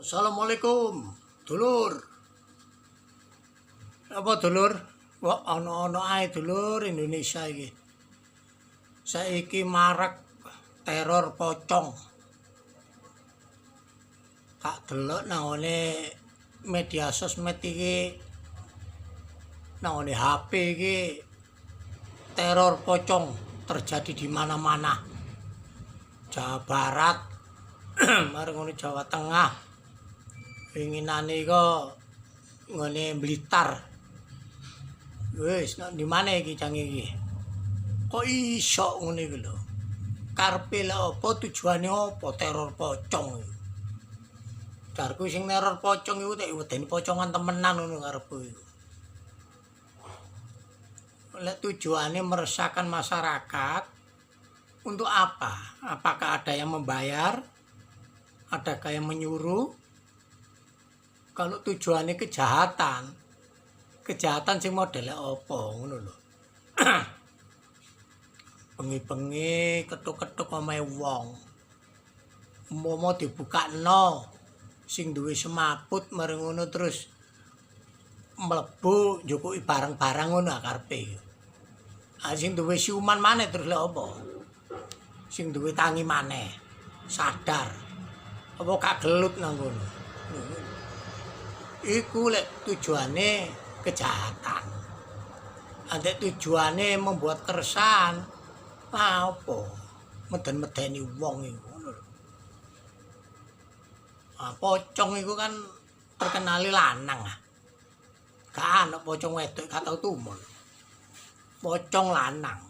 Assalamualaikum, dulur. Apa dulur? Kok ana-ana ae dulur Indonesia iki. Saiki marak teror pocong. Tak delok nangone media sosmed iki, nangone HP iki teror pocong terjadi di mana-mana. Jawa Barat, marang ngono Jawa Tengah. Winginane kok ngene Blitar. Wis nek di mana iki cang iki? Kok iso ngene iki lho. Karepe lek apa tujuane apa teror pocong iki? Jarku sing teror pocong iku tak wedeni pocongan temenan ngono karepku iku. Lek tujuane meresahkan masyarakat untuk apa? Apakah ada yang membayar? Adakah yang menyuruh? Kalau tujuannya kejahatan sing modelnya apa ngono lho. Bengi-bengi ketuk-ketuk omahe wong. Umpama dibukakno sing duwe semaput mari ngono terus mlebu njukuki barang-barang ngono karepe. Sing duwe siuman maneh terus lek apa? Sing duwe tangi maneh sadar. Apa kagelut nang ngono. Iku lek tujuane kejahatan. Andek tujuane membuat keresahan, apa? Meden-medeni wong iku ngono lho. Pocong iku kan terkenali lanang ah. Gak ana pocong wedok gak tau tumon. Pocong lanang.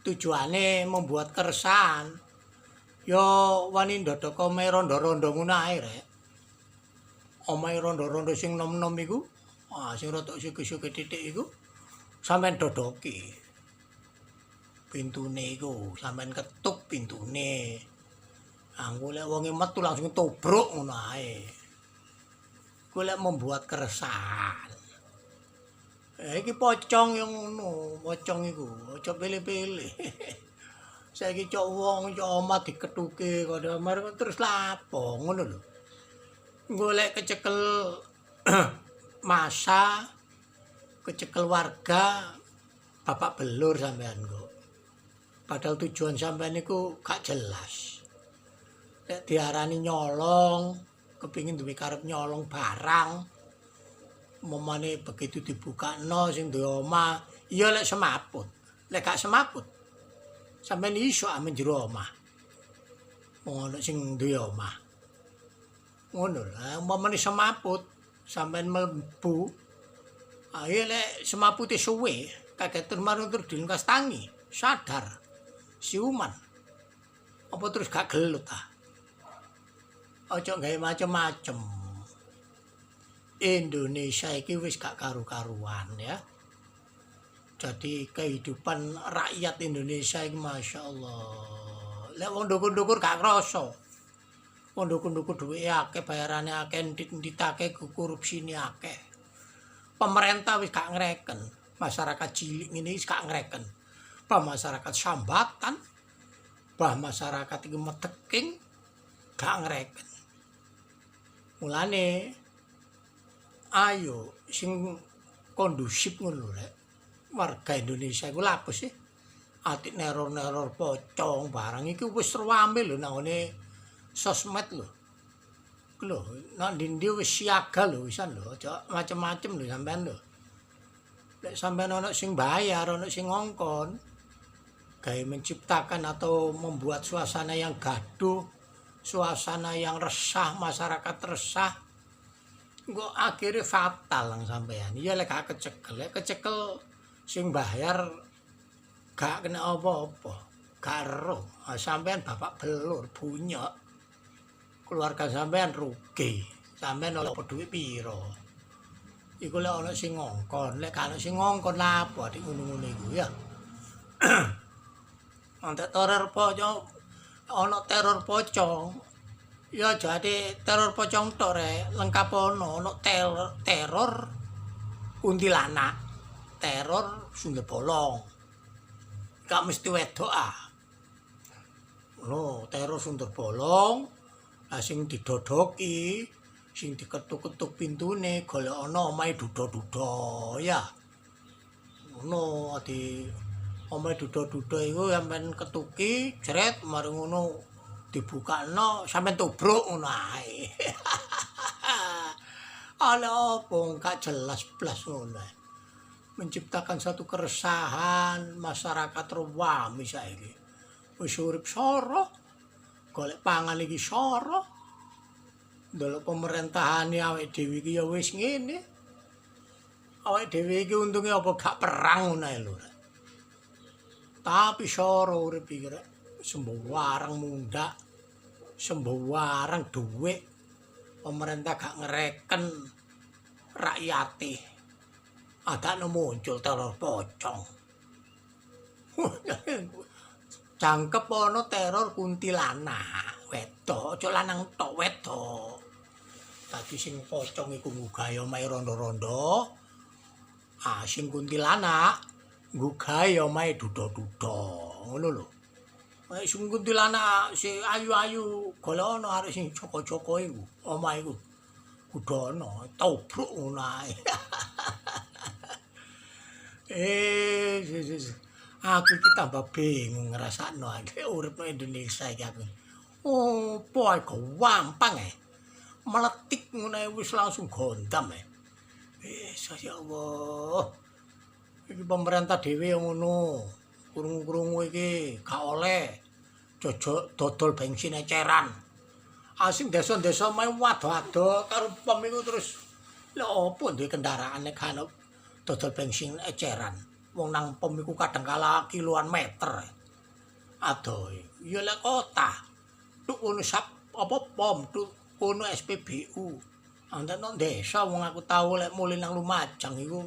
Tujuane membuat keresahan. Yo wani ndodok omahe rondo-rondo ngono ae rek. Omahe rondo-rondo sing nom-nom iku, sing rada sike-sike titik iku sampean dodoki. Pintune iku sampean ketuk pintune. Engko lek wonge metu langsung tobruk ngono ae. Ku lek membuat keresahan. Iki pocong yang ngono, pocong iku aja pilih-pilih. Saiki cok wong cok omah diketuke kok mari terus lapo ngono lho. Golek kecekel masa, kecekel warga, bapak belur sampean kok. Padahal tujuan sampean niku gak jelas. Lek diarani nyolong, kepingin duwe karep nyolong barang, momane begitu dibukakno sing duwe omah, iya lek semaput. Lek gak semaput, sampean iso amen jero omah. Ono sing duwe omah. Ngono lah, umpamane semaput sampean mlebu. Ayo lek semapute suwe, kaget terus marung terus dilengkas tangi, sadar. Siuman. Apa terus gak gelut ah? Aja gawe macem-macem. Indonesia iki wis gak karu-karuan ya. Jadi kehidupan rakyat Indonesia iki Masya Allah. Lek wong ndukur-ndukur gak krasa. Ndukur-ndukur duwe akeh, bayarane akeh, ndit-nditake korupsine akeh. Pemerintah wis gak ngreken, masyarakat cilik ngene wis gak ngreken. Bah masyarakat sambatan, bah masyarakat iki meteking gak ngreken. Mulane ayo sing kondusif ngono rek. Warga Indonesia iku lapo sih? Atik neror-neror pocong barang iki wis rame lho nangone sosmed lho. Lho, nek ndi wis siaga lho wisan lho, aja macem-macem lho sampean lho. Lek sampean ana sing bayar, ana sing ngongkon, gawe menciptakan atau membuat suasana yang gaduh, suasana yang resah, masyarakat resah, engko akhirnya fatal lang sampean. Iya lek gak kecekel sing bayar gak kena apa-apa. Gak ero, sampean bapak belur bunyok. Keluarga sampean rugi. Sampean oleh duit piro. Iku lek ana sing ngongkon, lek gak ana sing ngongkon lapo adik ngono-ngono iku ya. Antek teror pocong, ana teror pocong. Ya jadi teror pocong tok rek, lengkap ana teror kuntilanak, teror sundel bolong. Gak mesti wedok ah. No, teror sundel bolong. Sing didodoki sing diketuk-ketuk pintune golek ana omahe duda-duda ya. Ngono ati omahe duda-duda iku sampean ketuki jret mari ngono dibukakno sampean tubruk ngono ae. Ana apa gak jelas blas ngono. Menciptakan satu keresahan masyarakat rewami saiki. Wis urip sara, golek pangan iki sara. Ndelok pemerintahane awake dhewe iki ya wis ngene. Awake dhewe iki untunge apa gak perang ngono ae lho. Tapi sara urip iki rek sembarang mundak, sembarang dhuwit. Pemerintah gak ngereken rakyate. Adakno muncul teror pocong. Jangkep ana teror kuntilanak, wedok, aja lanang tok wedok. Dadi sing pocong iku nggugahi omahe rondo-rondo. Ah sing kuntilanak nggugahi omahe duda-duda. Ngono lho. Sing kuntilanak sing ayu-ayu golek ana arek sing joko-joko iku, omahe iku. Kudono tobruk ngono ae. Aku iki tambah bingung ngrasakno iki urip nang Indonesia iki aku. Opo ae gampang ae. Meletik ngono ae wis langsung gondam ae. Ya Allah. Iki pemerintah dhewe ngono. Krungu-krungu iki gak oleh jojok dodol bensin eceran. Asing desa-desa main wado-wado karo pom iku terus lha opo duwe kendaraane kan dodol bensin eceran. Wong nang pom iku kadang kala kiloan meter. Adoh, ya lek kota. Tuk ono sap apa pom, tuk ono SPBU. Anten nang desa wong aku tau lek mulih nang Lumajang iku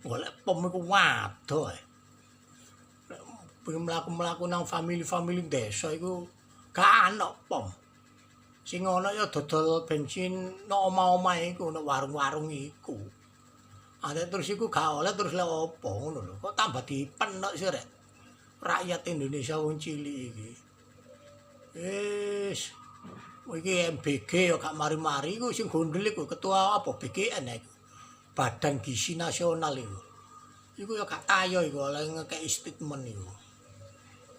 golek pom iku waduh. Pengen mlaku-mlaku nang famili-famili desa iku gak ana pom. Sing ana ya dodol bensin nang omah-omah iku, nang warung-warung iku. Ada terus iku gak oleh terus lha opo ngono lho. Kok tambah dipenok sih rek. Rakyat Indonesia wong cilik iki. Wis iki MBG ya gak mari-mari iku sing gondel iku ketua apa BGN iku. Badan Gizi Nasional iku. Iku ya gak tayo iku oleh ngekeki statement iku.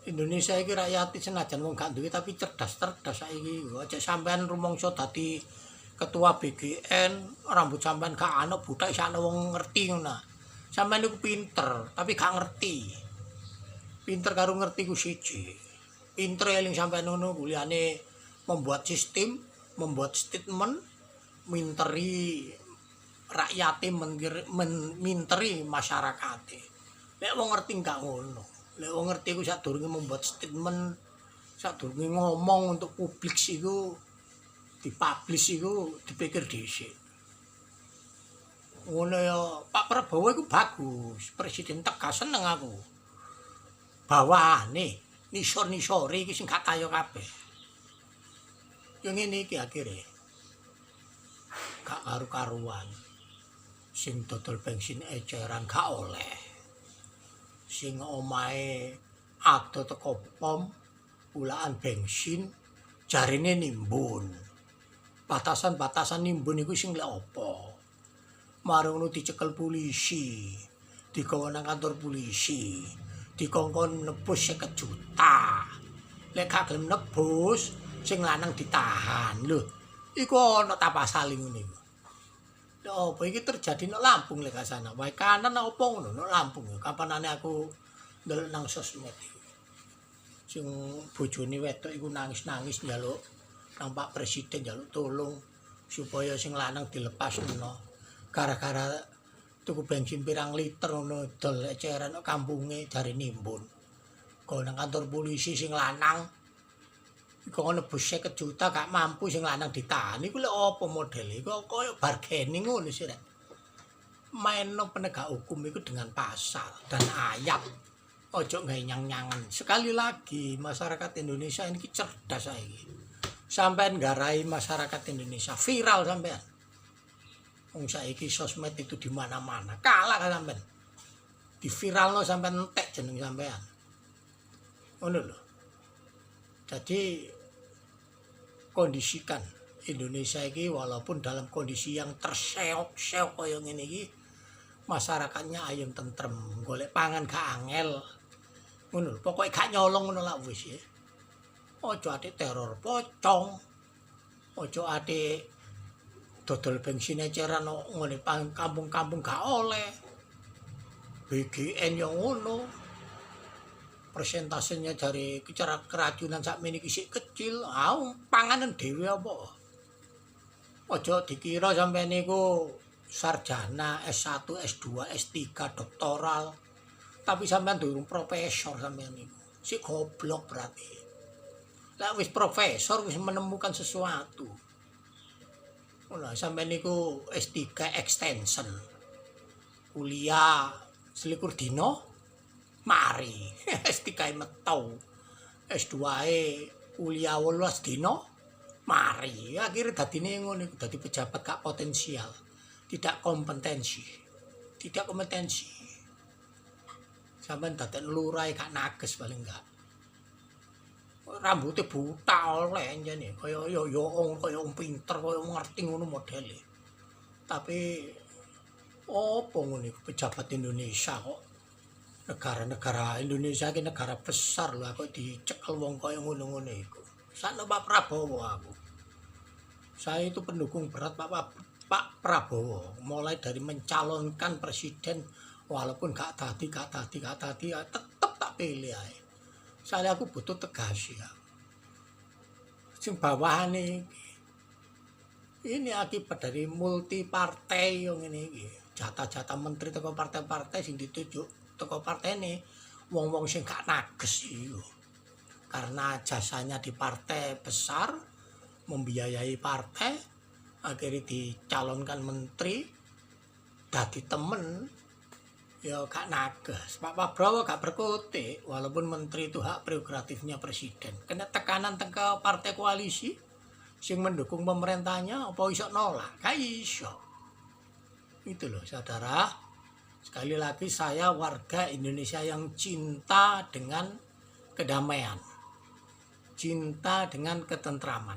Indonesia iki rakyat senajan wong gak duwe tapi cerdas-cerdas saiki. Aja sampean rumangsa dadi ketua BGN, rambut sampean gak ana butak isane wong ngerti ngono. Sampean iku pinter tapi gak ngerti. Pinter karo ngerti ku siji. Pinter eling sampean ngono kuliane membuat sistem, membuat statement, minteri rakyate minteri masyarakate. Nek wong ngerti gak ngono. Lek wong ngerti ku sadurunge membuat statement, sadurunge ngomong untuk publik iku dipublish iku dipikir dhisik. Ngono ya Pak Prabowo iku bagus, presiden tegas seneng aku. Bawane nisor-nisore iki sing gak tayo kabeh. Ya ngene iki akhire. Gak karu-karuan. Sing dodol bensin eceran gak oleh. Sing omahe ado teko pom ulaan bensin jarine nimbun. Batasan-batasan nimbun iku sing lek apa? Mari ngono dicekel polisi, digawa nang kantor polisi, dikongkon nebus 50 juta. Lek gak gelem nebus, sing lanang ditahan. Lho, iku ana ta pasal ngene iku. Lha apa iki terjadi nang Lampung lek sana. Wae kanan apa ngono nang Lampung. Kapanane aku ndelok nang sosmed iki. Sing bojone wedok iku nangis-nangis njaluk nang Pak Presiden njaluk tolong supaya sing lanang dilepasno. Gara-gara tuku bensin pirang liter ngono dol eceran nang kampunge jare nimbun. Go nang kantor polisi sing lanang iku nebus 50 juta gak mampu sing lanang ditahan. Iku lek apa modele? Iku koyo bargaining ngono sih rek. Maino penegak hukum itu dengan pasal dan ayat. Ojo gawe nyang-nyangan. Sekali lagi masyarakat Indonesia ini cerdas saiki. Sampean nggarai masyarakat Indonesia viral sampean. Wong saiki sosmed itu di mana-mana. Kalah kan sampean. Di viralno sampean entek jeneng sampean. Ngono lho. Jadi kondisikan Indonesia iki walaupun dalam kondisi yang terseok-seok kaya ngene iki masyarakatnya ayem tentrem, golek pangan gak angel. Ngono lho, pokoke gak nyolong ngono lah wis ya. Aja ate teror pocong. Aja ate dodol bensin eceran ngene kampung-kampung gak oleh. BGN yang ngono. Persentasenya dari keracunan sakmene iki sik kecil. Panganan dhewe apa? Aja dikira sampeyan niku sarjana S1, S2, S3, doktoral. Tapi sampean durung profesor sampean niku. Si goblok berarti. Lah wis profesor wis menemukan sesuatu. Lah sampean niku S3 extension. Kuliah selikur dino mari. S3 metu. S2 kuliah 18 dino mari. Akhirnya dadine ngono iku dadi pejabat gak potensial. Tidak kompetensi. Sampeyan dadak lurah gak nages paling enggak. Rambutnya buta oleh jane kaya wong pinter kaya ngerti ngono modele. Tapi opo ngono iku pejabat Indonesia kok negara Indonesia iki negara besar lho kok dicekel wong kaya ngono-ngono iku. Sakno Pak Prabowo aku. Saya itu pendukung berat Pak Prabowo, mulai dari mencalonkan presiden walaupun gak tadi tetep tak pilih ae. Saya aku butuh tegas ya. Sing bawahane ini akibat dari multi partai yang ini jatah-jatah menteri teko partai-partai sing ditujuk teko partene wong-wong sing gak nages iki. Karena jasanya di partai besar membiayai partai akhirnya dicalonkan menteri dadi temen ya gak nages. Pak Prabowo gak berkutik walaupun menteri itu hak prerogatifnya presiden. Kena tekanan tengah partai koalisi sing mendukung pemerintahnya apa iso nolak? Gak iso. Itu loh saudara. Sekali lagi saya warga Indonesia yang cinta dengan kedamaian. Cinta dengan ketentraman.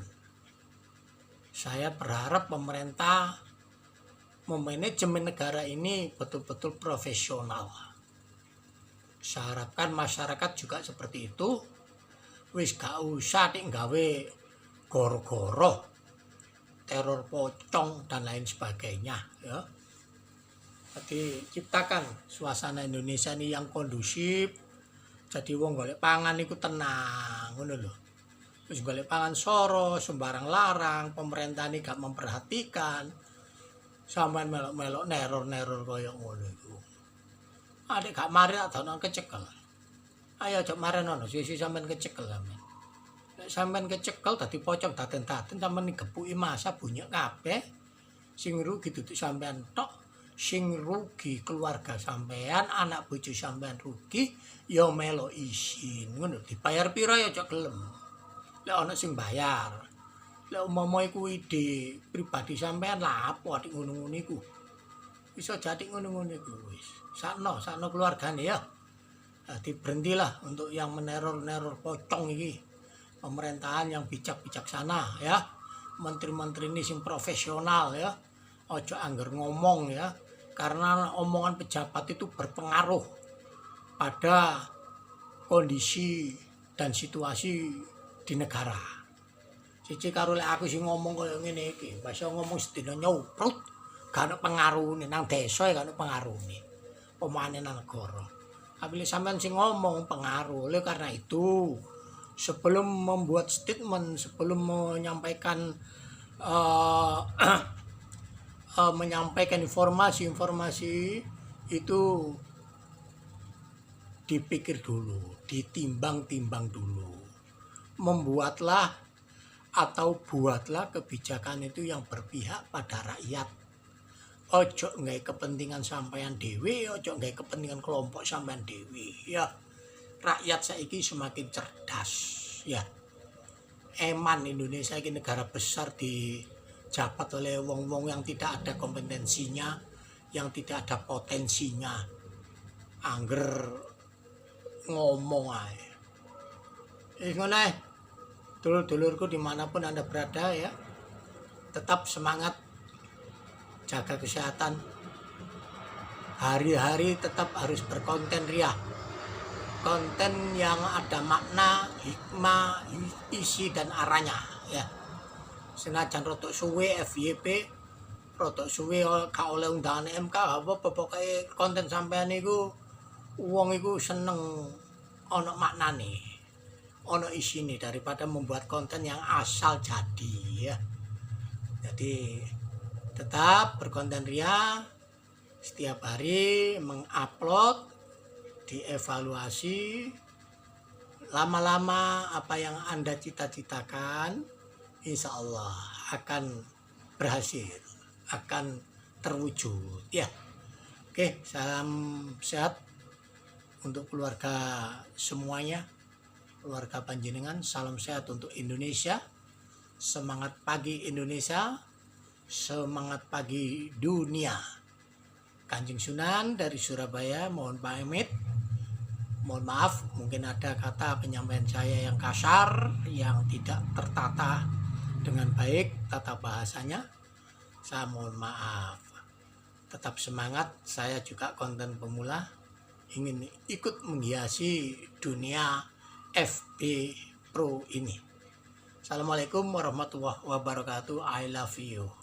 Saya berharap pemerintah memanajemen negara ini betul-betul profesional. Saya harapkan masyarakat juga seperti itu. Wis gak usah gawe goro-goro, teror pocong dan lain sebagainya ya. Jadi ciptakan suasana Indonesia ini yang kondusif. Jadi wong golek pangan iku tenang ngono lho. Terus golek pangan soro, sembarang larang, pemerintah ini gak memperhatikan. Sampeyan melok-melok neror-neror kaya ngono iku. Adek gak mari tak dono kecekel. Ayo aja marenono sisi sampean kecekel sampean. Nek sampean kecekel dadi pocong daten-daten sampean digepuki masa bunyi kabeh. Sing rugi dudu sampean tok, sing rugi keluarga sampean, anak bojo sampean rugi, ya melok isin. Ngono dibayar pira ya aja gelem. Lek ana sing bayar. Lek umpama iku ide pribadi sampean lah apa atik ngono-ngono iku. Bisa jadi ngono-ngono iku wis. Sakno keluargane ya. Jadi berhentilah untuk yang meneror-neror pocong iki. Pemerintahan yang bijak-bijaksana ya. Menteri-menteri ini sing profesional ya. Ojo angger ngomong ya. Karena omongan pejabat itu berpengaruh pada kondisi dan situasi di negara. Siji karo lek aku sing ngomong kaya ngene iki, basa ngomong sedina nyuprut, gak ono pengarune nang desa gak ono pengarune. Pemane nang negara. Tapi sampean sing ngomong pengaruh. Oleh karena itu, sebelum membuat statement, sebelum menyampaikan menyampaikan informasi itu dipikir dulu, ditimbang-timbang dulu. Membuatlah atau buatlah kebijakan itu yang berpihak pada rakyat. Ojo nggawe kepentingan sampean dhewe, ojo nggawe kepentingan kelompok sampean dhewe ya. Rakyat saiki semakin cerdas ya. Eman Indonesia ini negara besar dijabat oleh wong-wong yang tidak ada kompetensinya, yang tidak ada potensinya. Angger ngomong aja. Ngono dulur-dulurku dimanapun Anda berada ya. tetap semangat, jaga kesehatan, hari-hari tetap harus berkonten ria, konten yang ada makna, hikmah, isi dan arahnya ya. Senajan rotok suwe FYP, rotok suwe gak oleh undangan MK, apa pokoknya konten sampean iku wong iku seneng ono maknane, ono isine daripada membuat konten yang asal jadi ya. Jadi tetap berkonten ria, setiap hari mengupload, dievaluasi, lama-lama apa yang Anda cita-citakan insya Allah akan berhasil, akan terwujud ya. Oke, salam sehat untuk keluarga semuanya, keluarga panjenengan, salam sehat untuk Indonesia. Semangat pagi Indonesia, semangat pagi dunia. Kanjeng Sunan dari Surabaya, mohon pamit. Mohon maaf, mungkin ada kata penyampaian saya yang kasar, yang tidak tertata dengan baik tata bahasanya. Saya mohon maaf. Tetap semangat, saya juga konten pemula, ingin ikut menghiasi dunia FB Pro ini. Assalamualaikum warahmatullahi wabarakatuh. I love you.